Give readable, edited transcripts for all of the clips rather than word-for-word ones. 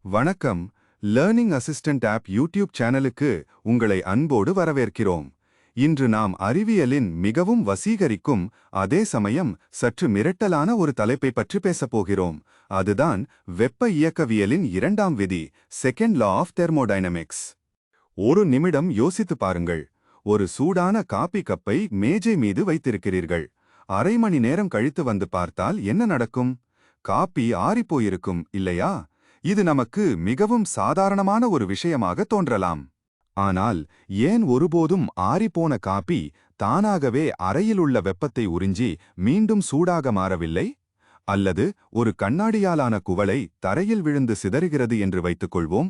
வணக்கம். Learning assistant app YouTube சேனலுக்கு உங்களை அன்போடு வரவேற்கிறோம். இன்று நாம் அறிவியலின் மிகவும் வசீகரிக்கும் அதே சமயம் சற்று மிரட்டலான ஒரு தலைப்பை பற்றி பேசப் போகிறோம். அதுதான் வெப்ப இயக்கவியலின் இரண்டாம் விதி, செகண்ட் லா ஆஃப் தெர்மோடைனமிக்ஸ். ஒரு நிமிடம் யோசித்து பாருங்கள். ஒரு சூடான காபி கப்பை மேஜை மீது வைத்திருக்கிறீர்கள். அரை மணி நேரம் கழித்து வந்து பார்த்தால் என்ன நடக்கும்? காபி ஆறிப்போயிருக்கும், இல்லையா? இது நமக்கு மிகவும் சாதாரணமான ஒரு விஷயமாக தோன்றலாம். ஆனால் ஏன் ஒருபோதும் ஆறிப்போன காபி தானாகவே அறையிலுள்ள வெப்பத்தை உறிஞ்சி மீண்டும் சூடாக மாறவில்லை? அல்லது ஒரு கண்ணாடியாலான குவளை தரையில் விழுந்து சிதறுகிறது என்று வைத்துக்கொள்வோம்.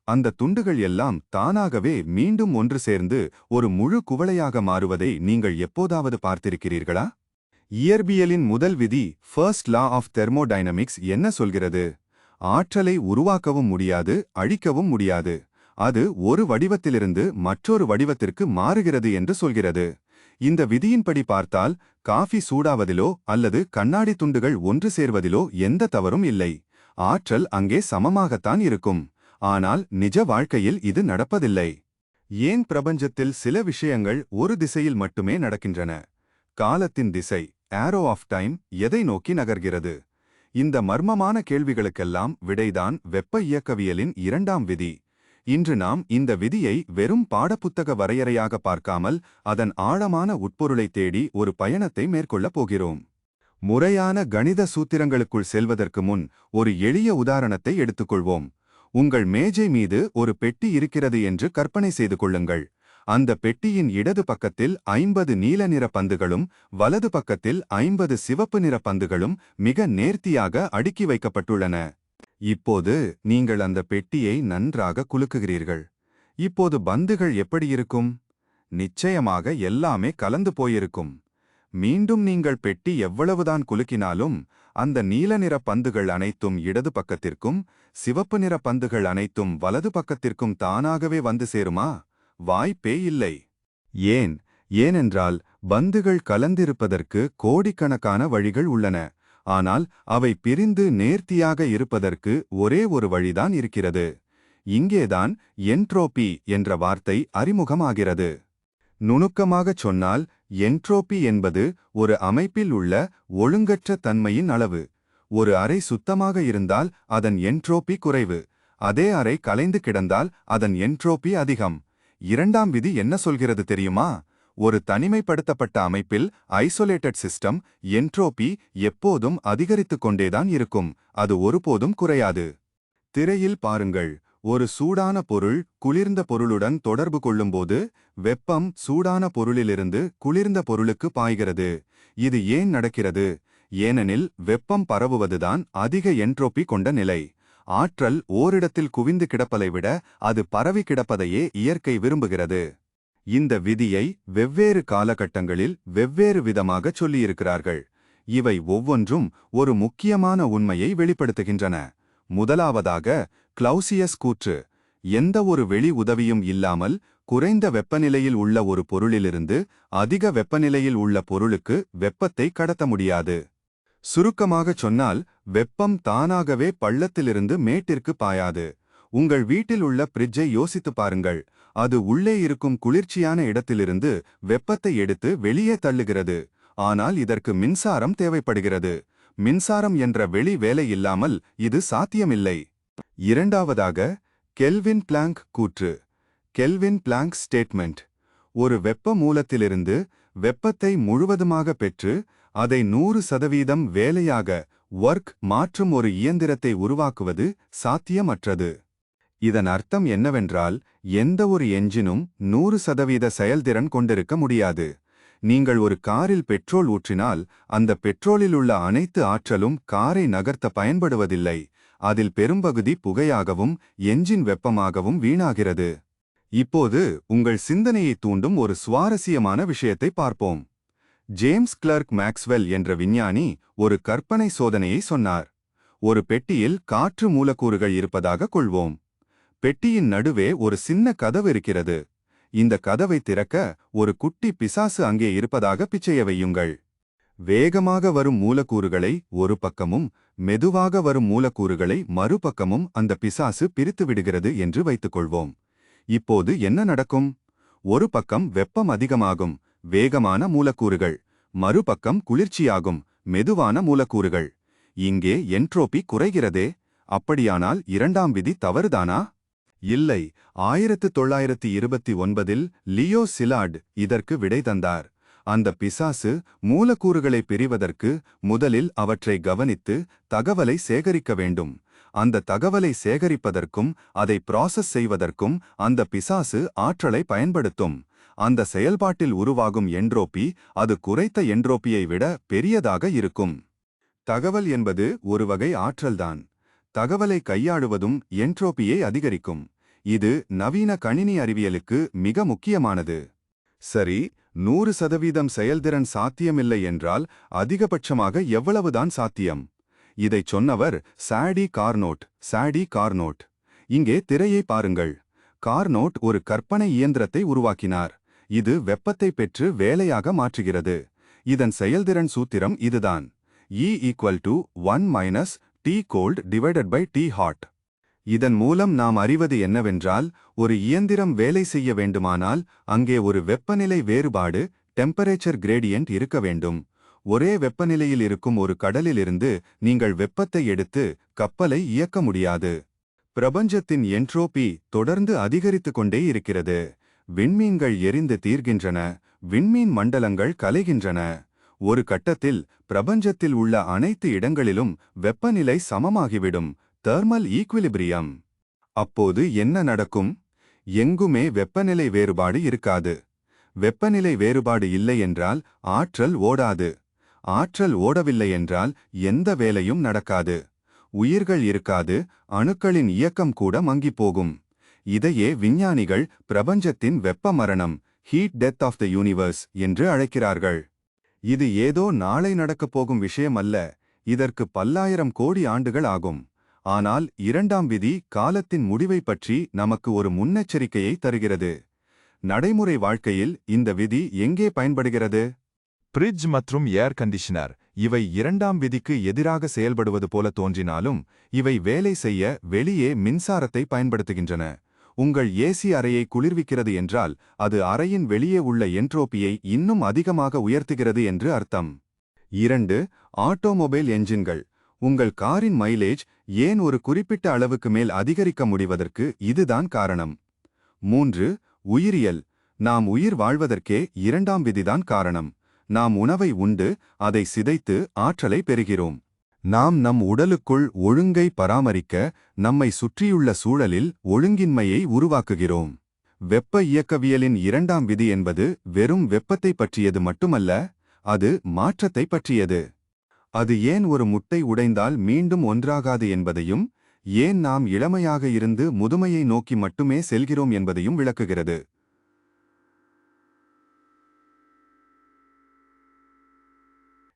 அந்த துண்டுகள் எல்லாம் தானாகவே மீண்டும் ஒன்று சேர்ந்து ஒரு முழு குவளையாக மாறுவதை நீங்கள் எப்போதாவது பார்த்திருக்கிறீர்களா? இயற்பியலின் முதல் விதி, ஃபர்ஸ்ட் லா ஆஃப் தெர்மோடைனமிக்ஸ், என்ன சொல்கிறது? ஆற்றலை உருவாக்கவும் முடியாது, அழிக்கவும் முடியாது. அது ஒரு வடிவத்திலிருந்து மற்றொரு வடிவத்திற்கு மாறுகிறது என்று சொல்கிறது. இந்த விதியின்படி பார்த்தால் காஃபி சூடாவதிலோ அல்லது கண்ணாடி துண்டுகள் ஒன்று சேர்வதிலோ எந்த தவறும் இல்லை. ஆற்றல் அங்கே சமமாகத்தான் இருக்கும். ஆனால் நிஜ வாழ்க்கையில் இது நடப்பதில்லை. ஏன் பிரபஞ்சத்தில் சில விஷயங்கள் ஒரு திசையில் மட்டுமே நடக்கின்றன? காலத்தின் திசை, ஆரோ ஆஃப் டைம், எதை நோக்கி நகர்கிறது? இந்த மர்மமான கேள்விகளுக்கெல்லாம் விடைதான் வெப்ப இயக்கவியலின் இரண்டாம் விதி. இன்று நாம் இந்த விதியை வெறும் பாடப்புத்தக வரையறையாக பார்க்காமல் அதன் ஆழமான உட்பொருளை தேடி ஒரு பயணத்தை மேற்கொள்ளப் போகிறோம். முறையான கணித சூத்திரங்களுக்குள் செல்வதற்கு முன் ஒரு எளிய உதாரணத்தை எடுத்துக்கொள்வோம். உங்கள் மேஜை மீது ஒரு பெட்டி இருக்கிறது என்று கற்பனை செய்து கொள்ளுங்கள். அந்த பெட்டியின் இடது பக்கத்தில் 50 நீல நிற பந்துகளும் வலது பக்கத்தில் 50 சிவப்பு நிற பந்துகளும் மிக நேர்த்தியாக அடுக்கி வைக்கப்பட்டுள்ளன. இப்போது நீங்கள் அந்த பெட்டியை நன்றாக குலுக்குகிறீர்கள். இப்போது பந்துகள் எப்படி இருக்கும்? நிச்சயமாக எல்லாமே கலந்து போயிருக்கும். மீண்டும் நீங்கள் பெட்டி எவ்வளவுதான் குலுக்கினாலும் அந்த நீல நிற பந்துகள் அனைத்தும் இடது பக்கத்திற்கும் சிவப்பு நிற பந்துகள் அனைத்தும் வலது பக்கத்திற்கும் தானாகவே வந்து சேருமா? வாய்ப்பே இல்லை. ஏனென்றால் பந்துகள் கலந்திருப்பதற்கு கோடிக்கணக்கான வழிகள் உள்ளன. ஆனால் அவை பிரிந்து நேர்த்தியாக இருப்பதற்கு ஒரே ஒரு வழிதான் இருக்கிறது. இங்கேதான் என்ட்ரோபி என்ற வார்த்தை அறிமுகமாகிறது. நுணுக்கமாகச் சொன்னால் என்ட்ரோபி என்பது ஒரு அமைப்பில் உள்ள ஒழுங்கற்ற தன்மையின் அளவு. ஒரு அறை சுத்தமாக இருந்தால் அதன் என்ட்ரோபி குறைவு. அதே அறை கலைந்து கிடந்தால் அதன் என்ட்ரோபி அதிகம். இரண்டாம் விதி என்ன சொல்கிறது தெரியுமா? ஒரு தனிமைப்படுத்தப்பட்ட அமைப்பில், ஐசோலேட்டட் சிஸ்டம், என்ட்ரோபி எப்போதும் அதிகரித்துக் கொண்டேதான் இருக்கும். அது ஒருபோதும் குறையாது. திரையில் பாருங்கள். ஒரு சூடான பொருள் குளிர்ந்த பொருளுடன் தொடர்பு கொள்ளும்போது வெப்பம் சூடான பொருளிலிருந்து குளிர்ந்த பொருளுக்கு பாய்கிறது. இது ஏன் நடக்கிறது? ஏனெனில் வெப்பம் பரவுவதுதான் அதிக என்ட்ரோபி கொண்ட நிலை. ஆற்றல் ஓரிடத்தில் குவிந்து கிடப்பதை விட அது பரவி கிடப்பதையே இயற்கை விரும்புகிறது. இந்த விதியை வெவ்வேறு காலகட்டங்களில் வெவ்வேறு விதமாகச் சொல்லியிருக்கிறார்கள். இவை ஒவ்வொன்றும் ஒரு முக்கியமான உண்மையை வெளிப்படுத்துகின்றன. முதலாவதாக கிளவுசியஸ் கூற்று. எந்த ஒரு வெளி உதவியும் இல்லாமல் குறைந்த வெப்பநிலையில் உள்ள ஒரு பொருளிலிருந்து அதிக வெப்பநிலையில் உள்ள பொருளுக்கு வெப்பத்தை கடத்த முடியாது. சுருக்கமாகச் சொன்னால், வெப்பம் தானாகவே பள்ளத்திலிருந்து மேட்டிற்கு பாயாது. உங்கள் வீட்டில் உள்ள பிரிட்ஜை யோசித்து பாருங்கள். அது உள்ளே இருக்கும் குளிர்ச்சியான இடத்திலிருந்து வெப்பத்தை எடுத்து வெளியே தள்ளுகிறது. ஆனால் இதற்கு மின்சாரம் தேவைப்படுகிறது. மின்சாரம் என்ற வெளி வேலை இல்லாமல் இது சாத்தியமில்லை. இரண்டாவதாக கெல்வின் பிளாங்க் கூற்று. Kelvin Planck statement. ஒரு வெப்ப மூலத்திலிருந்து வெப்பத்தை முழுவதுமாக பெற்று அதை 100% வேலையாக ஒர்க் மாற்றும் ஒரு இயந்திரத்தை உருவாக்குவது சாத்தியமற்றது. இதன் அர்த்தம் என்னவென்றால், எந்த ஒரு என்ஜினும் 100% செயல்திறன் கொண்டிருக்க முடியாது. நீங்கள் ஒரு காரில் பெட்ரோல் ஊற்றினால் அந்த பெட்ரோலில் உள்ள அனைத்து ஆற்றலும் காரை நகர்த்த பயன்படுவதில்லை. அதில் பெரும்பகுதி புகையாகவும் என்ஜின் வெப்பமாகவும் வீணாகிறது. இப்போது உங்கள் சிந்தனையை தூண்டும் ஒரு சுவாரஸ்யமான விஷயத்தை பார்ப்போம். ஜேம்ஸ் கிளர்க் மேக்ஸ்வெல் என்ற விஞ்ஞானி ஒரு கற்பனை சோதனையை சொன்னார். ஒரு பெட்டியில் காற்று மூலக்கூறுகள் இருப்பதாக கொள்வோம். பெட்டியின் நடுவே ஒரு சின்ன கதவு இருக்கிறது. இந்த கதவை திறக்க ஒரு குட்டி பிசாசு அங்கே இருப்பதாக பிச்சைய வையுங்கள். வேகமாக வரும் மூலக்கூறுகளை ஒரு பக்கமும் மெதுவாக வரும் மூலக்கூறுகளை மறுபக்கமும் அந்த பிசாசு பிரித்து விடுகிறது என்று வைத்துக்கொள்வோம். இப்போது என்ன நடக்கும்? ஒரு பக்கம் வெப்பம் அதிகமாகும், வேகமான மூலக்கூறுகள். மறுபக்கம் குளிர்ச்சியாகும், மெதுவான மூலக்கூறுகள். இங்கே என்ட்ரோபி குறைகிறதே. அப்படியானால் இரண்டாம் விதி தவறுதானா? இல்லை. 1929இல் லியோ சிலார்ட் இதற்கு விடை தந்தார். அந்த பிசாசு மூலக்கூறுகளை பிரிவதற்கு முதலில் அவற்றை கவனித்து தகவலை சேகரிக்க வேண்டும். அந்த தகவலை சேகரிப்பதற்கும் அதை ப்ராசஸ் செய்வதற்கும் அந்த பிசாசு ஆற்றலை பயன்படுத்தும். அந்த செயல்பாட்டில் உருவாகும் என்ட்ரோபி அது குறைத்த என்ட்ரோபியை விட பெரியதாக இருக்கும். தகவல் என்பது ஒரு வகை ஆற்றல்தான். தகவலை கையாளுவதும் என்ட்ரோபியை அதிகரிக்கும். இது நவீன கணினி அறிவியலுக்கு மிக முக்கியமானது. சரி, 100% செயல்திறன் சாத்தியமில்லை என்றால் அதிகபட்சமாக எவ்வளவுதான் சாத்தியம்? இதைச் சொன்னவர் சாடி கார்னோட். இங்கே திரையை பாருங்கள். கார்னோட் ஒரு கற்பனை இயந்திரத்தை உருவாக்கினார். இது வெப்பத்தை பெற்று வேலையாக மாற்றுகிறது. இதன் செயல்திறன் சூத்திரம் இதுதான். E=1 - T cold / T hot. இதன் மூலம் நாம் அறிவது என்னவென்றால், ஒரு இயந்திரம் வேலை செய்ய வேண்டுமானால் அங்கே ஒரு வெப்பநிலை வேறுபாடு டெம்பரேச்சர் கிரேடியன்ட் இருக்க வேண்டும். ஒரே வெப்பநிலையில் இருக்கும் ஒரு கடலிலிருந்து நீங்கள் வெப்பத்தை எடுத்து கப்பலை இயக்க முடியாது. பிரபஞ்சத்தின் என்ட்ரோபி தொடர்ந்து அதிகரித்துக் கொண்டே இருக்கிறது. விண்மீன்கள் எரிந்து தீர்கின்றன, விண்மீன் மண்டலங்கள் கலைகின்றன. ஒரு கட்டத்தில் பிரபஞ்சத்தில் உள்ள அனைத்து இடங்களிலும் வெப்பநிலை சமமாகிவிடும், தெர்மல் ஈக்விலிபிரியம். அப்போது என்ன நடக்கும்? எங்குமே வெப்பநிலை வேறுபாடு இருக்காது. வெப்பநிலை வேறுபாடு இல்லை என்றால் ஆற்றல் ஓடாது. ஆற்றல் ஓடவில்லை என்றால் எந்த வேலையும் நடக்காது. உயிர்கள் இருக்காது, அணுக்களின் இயக்கம் கூட மங்கிப்போகும். இதையே விஞ்ஞானிகள் பிரபஞ்சத்தின் வெப்ப மரணம், heat death of the universe என்று அழைக்கிறார்கள். இது ஏதோ நாளை நடக்கப் போகும் விஷயம் அல்ல. இதற்கு பல்லாயிரம் கோடி ஆண்டுகள் ஆகும். ஆனால் இரண்டாம் விதி காலத்தின் முடிவை பற்றி நமக்கு ஒரு முன்னெச்சரிக்கையை தருகிறது. நடைமுறை வாழ்க்கையில் இந்த விதி எங்கே பயன்படுகிறது? ஃப்ரிட்ஜ் மற்றும் ஏர் கண்டிஷனர் இவை இரண்டாம் விதிக்கு எதிராக செயல்படுவது போல தோன்றினாலும் இவை வேலை செய்ய வெளியே மின்சாரத்தை பயன்படுத்துகின்றன. உங்கள் ஏசி அறையை குளிர்விக்கிறது என்றால் அது அறையின் வெளியே உள்ள என்ட்ரோபியை இன்னும் அதிகமாக உயர்த்துகிறது என்று அர்த்தம். 2. ஆட்டோமொபைல் என்ஜின்கள். உங்கள் காரின் மைலேஜ் ஏன் ஒரு குறிப்பிட்ட அளவுக்கு மேல் அதிகரிக்க முடிவதற்கு இதுதான் காரணம். 3. உயிரியல். நாம் உயிர் வாழ்வதற்கே இரண்டாம் விதிதான் காரணம். நாம் உணவை உண்டு அதை சிதைத்து ஆற்றலை பெறுகிறோம். நாம் நம் உடலுக்குள் ஒழுங்கை பராமரிக்க நம்மை சுற்றியுள்ள சூழலில் ஒழுங்கின்மையை உருவாக்குகிறோம். வெப்ப இயக்கவியலின் இரண்டாம் விதி என்பது வெறும் வெப்பத்தை பற்றியது மட்டுமல்ல, அது மாற்றத்தை பற்றியது. அது ஏன் ஒரு முட்டை உடைந்தால் மீண்டும் ஒன்றாகாது என்பதையும், ஏன் நாம் இளமையாக இருந்து முதுமையை நோக்கி மட்டுமே செல்கிறோம் என்பதையும் விளக்குகிறது.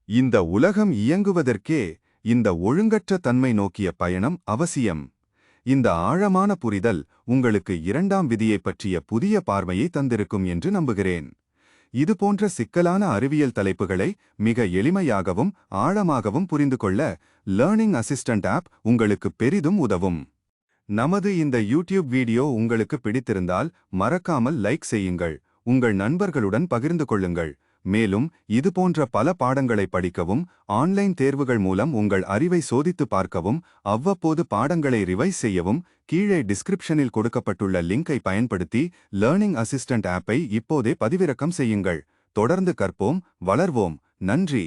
இந்த உலகம் இயங்குவதற்கே இந்த ஒழுங்கற்ற தன்மை நோக்கிய பயணம் அவசியம். இந்த ஆழமான புரிதல் உங்களுக்கு இரண்டாம் விதியைப் பற்றிய புதிய பார்வையை தந்திருக்கும் என்று நம்புகிறேன். இதுபோன்ற சிக்கலான அறிவியல் தலைப்புகளை மிக எளிமையாகவும் ஆழமாகவும் புரிந்து கொள்ள லேர்னிங் அசிஸ்டன்ட் ஆப் உங்களுக்கு பெரிதும் உதவும். நமது இந்த யூடியூப் வீடியோ உங்களுக்கு பிடித்திருந்தால் மறக்காமல் லைக் செய்யுங்கள், உங்கள் நண்பர்களுடன் பகிர்ந்து கொள்ளுங்கள். மேலும் இதுபோன்ற பல பாடங்களை படிக்கவும், ஆன்லைன் தேர்வுகள் மூலம் உங்கள் அறிவை சோதித்து பார்க்கவும், அவ்வப்போது பாடங்களை ரிவைஸ் செய்யவும் கீழே டிஸ்கிரிப்ஷனில் கொடுக்கப்பட்டுள்ள லிங்கை பயன்படுத்தி லேர்னிங் அசிஸ்டன்ட் ஆப்பை இப்போதே பதிவிறக்கம் செய்யுங்கள். தொடர்ந்து கற்போம், வளர்வோம். நன்றி.